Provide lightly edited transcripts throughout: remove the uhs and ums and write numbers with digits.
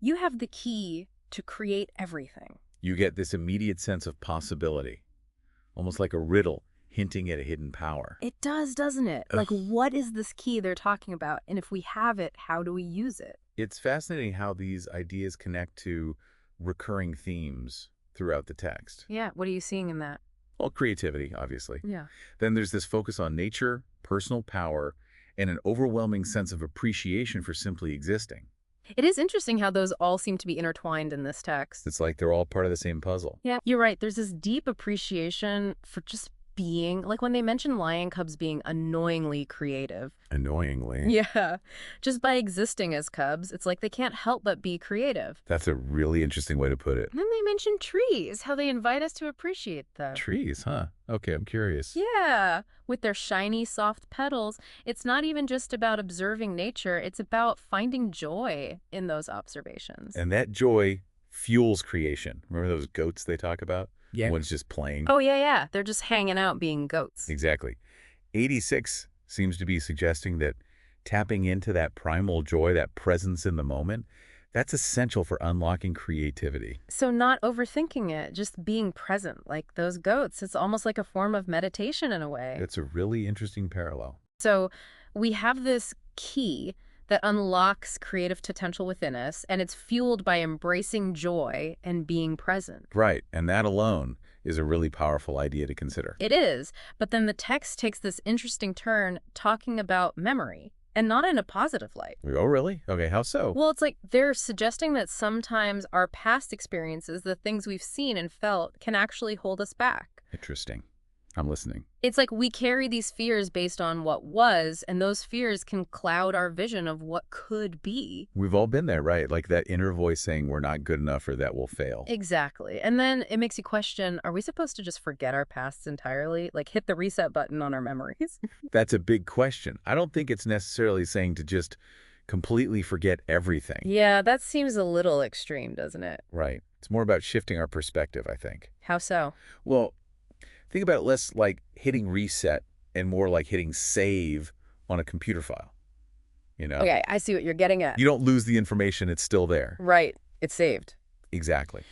You have the key to create everything. You get this immediate sense of possibility, almost like a riddle hinting at a hidden power. It does, doesn't it? Ugh. Like, what is this key they're talking about? And if we have it, how do we use it? It's fascinating how these ideas connect to recurring themes throughout the text. Yeah, what are you seeing in that? Well, creativity, obviously. Yeah. Then there's this focus on nature, personal power, and an overwhelming sense of appreciation for simply existing. It is interesting how those all seem to be intertwined in this text. It's like they're all part of the same puzzle. Yeah, you're right. There's this deep appreciation for just being, like when they mention lion cubs being annoyingly creative. Annoyingly. Yeah, just by existing as cubs, it's like they can't help but be creative. That's a really interesting way to put it. And then they mention trees, how they invite us to appreciate them. Trees, huh? Okay, I'm curious. Yeah, with their shiny, soft petals, it's not even just about observing nature, it's about finding joy in those observations. And that joy fuels creation. Remember those goats they talk about? Yeah. One's just playing. Oh, yeah. They're just hanging out being goats. Exactly. 86 seems to be suggesting that tapping into that primal joy, that presence in the moment, that's essential for unlocking creativity. So not overthinking it, just being present, like those goats. It's almost like a form of meditation in a way. It's a really interesting parallel. So we have this key that unlocks creative potential within us, and it's fueled by embracing joy and being present. Right, and that alone is a really powerful idea to consider. It is, but then the text takes this interesting turn talking about memory, and not in a positive light. Oh, really? Okay, how so? Well, it's like they're suggesting that sometimes our past experiences, the things we've seen and felt, can actually hold us back. Interesting. I'm listening. It's like we carry these fears based on what was, and those fears can cloud our vision of what could be. We've all been there, right? Like that inner voice saying we're not good enough or that we'll fail. Exactly. And then it makes you question, are we supposed to just forget our pasts entirely? Like hit the reset button on our memories? That's a big question. I don't think it's necessarily saying to just completely forget everything. Yeah, that seems a little extreme, doesn't it? Right. It's more about shifting our perspective, I think. How so? Well, think about it less like hitting reset and more like hitting save on a computer file. You know? Okay, I see what you're getting at. You don't lose the information, it's still there. Right. It's saved. Exactly.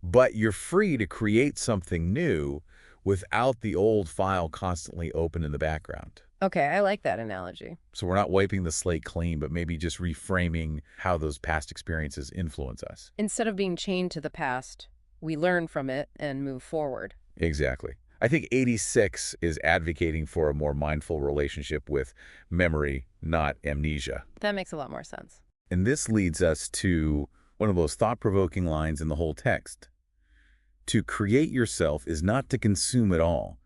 But you're free to create something new without the old file constantly open in the background. Okay, I like that analogy. So we're not wiping the slate clean, but maybe just reframing how those past experiences influence us. Instead of being chained to the past, we learn from it and move forward. Exactly. I think 86 is advocating for a more mindful relationship with memory, not amnesia. That makes a lot more sense. And this leads us to one of those thought-provoking lines in the whole text. To create yourself is not to consume it all.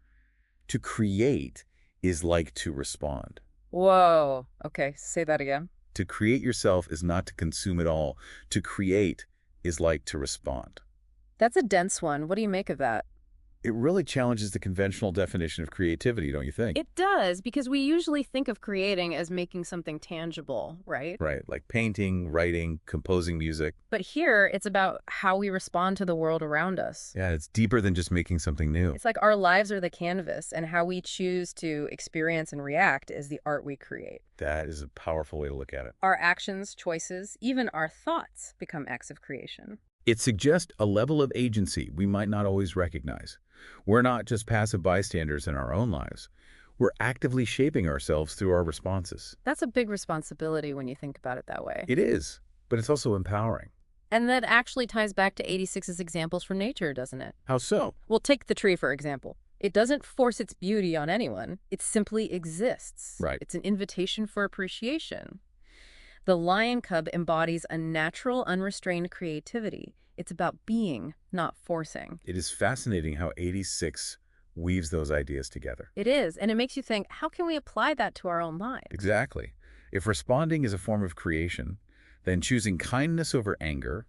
To create is like to respond. Whoa. Okay, say that again. To create yourself is not to consume it all. To create is like to respond. That's a dense one. What do you make of that? It really challenges the conventional definition of creativity, don't you think? It does, because we usually think of creating as making something tangible, right? Right, like painting, writing, composing music. But here, it's about how we respond to the world around us. Yeah, it's deeper than just making something new. It's like our lives are the canvas, and how we choose to experience and react is the art we create. That is a powerful way to look at it. Our actions, choices, even our thoughts become acts of creation. It suggests a level of agency we might not always recognize. We're not just passive bystanders in our own lives. We're actively shaping ourselves through our responses. That's a big responsibility when you think about it that way. It is, but it's also empowering. And that actually ties back to 86's examples from nature, doesn't it? How so? Well, take the tree, for example. It doesn't force its beauty on anyone. It simply exists. Right. It's an invitation for appreciation. The lion cub embodies a natural, unrestrained creativity. It's about being, not forcing. It is fascinating how 86 weaves those ideas together. It is, and it makes you think, how can we apply that to our own lives? Exactly. If responding is a form of creation, then choosing kindness over anger,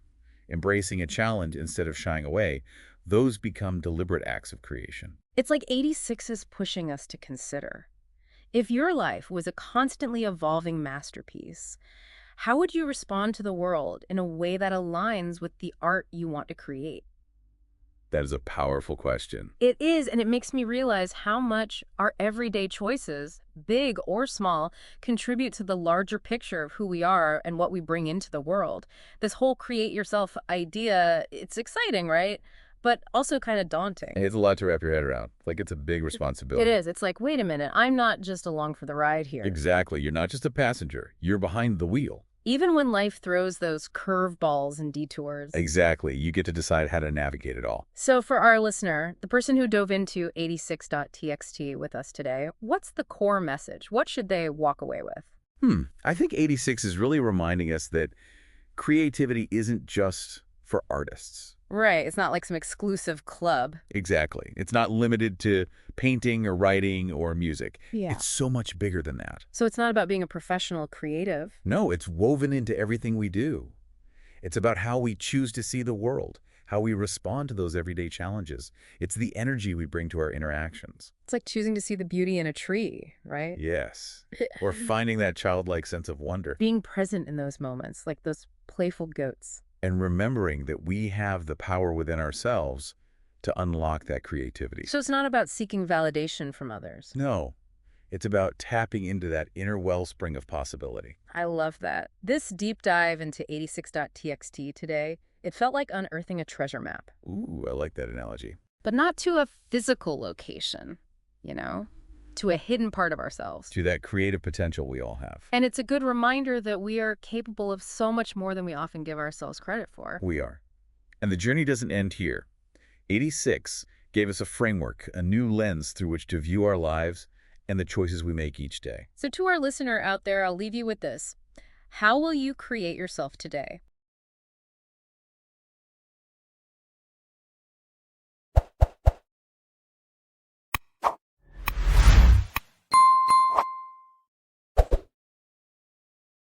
embracing a challenge instead of shying away, those become deliberate acts of creation. It's like 86 is pushing us to consider. If your life was a constantly evolving masterpiece, how would you respond to the world in a way that aligns with the art you want to create? That is a powerful question. It is, and it makes me realize how much our everyday choices, big or small, contribute to the larger picture of who we are and what we bring into the world. This whole create yourself idea, it's exciting, right? But also kind of daunting. It's a lot to wrap your head around. Like, it's a big It responsibility. is. It's like, wait a minute, I'm not just along for the ride here. Exactly. You're not just a passenger. You're behind the wheel. Even when life throws those curveballs and detours. Exactly. You get to decide how to navigate it all. So for our listener, the person who dove into 86.txt with us today, what's the core message? What should they walk away with? I think 86 is really reminding us that creativity isn't just for artists. Right. It's not like some exclusive club. Exactly. It's not limited to painting or writing or music. Yeah. It's so much bigger than that. So it's not about being a professional creative. No, it's woven into everything we do. It's about how we choose to see the world, how we respond to those everyday challenges. It's the energy we bring to our interactions. It's like choosing to see the beauty in a tree, right? Yes. Or finding that childlike sense of wonder. Being present in those moments, like those playful goats. And remembering that we have the power within ourselves to unlock that creativity. So it's not about seeking validation from others. No, it's about tapping into that inner wellspring of possibility. I love that. This deep dive into 86.txt today, it felt like unearthing a treasure map. Ooh, I like that analogy. But not to a physical location, to a hidden part of ourselves. To that creative potential we all have. And it's a good reminder that we are capable of so much more than we often give ourselves credit for. We are. And the journey doesn't end here. 86 gave us a framework, a new lens through which to view our lives and the choices we make each day. So to our listener out there, I'll leave you with this. How will you create yourself today?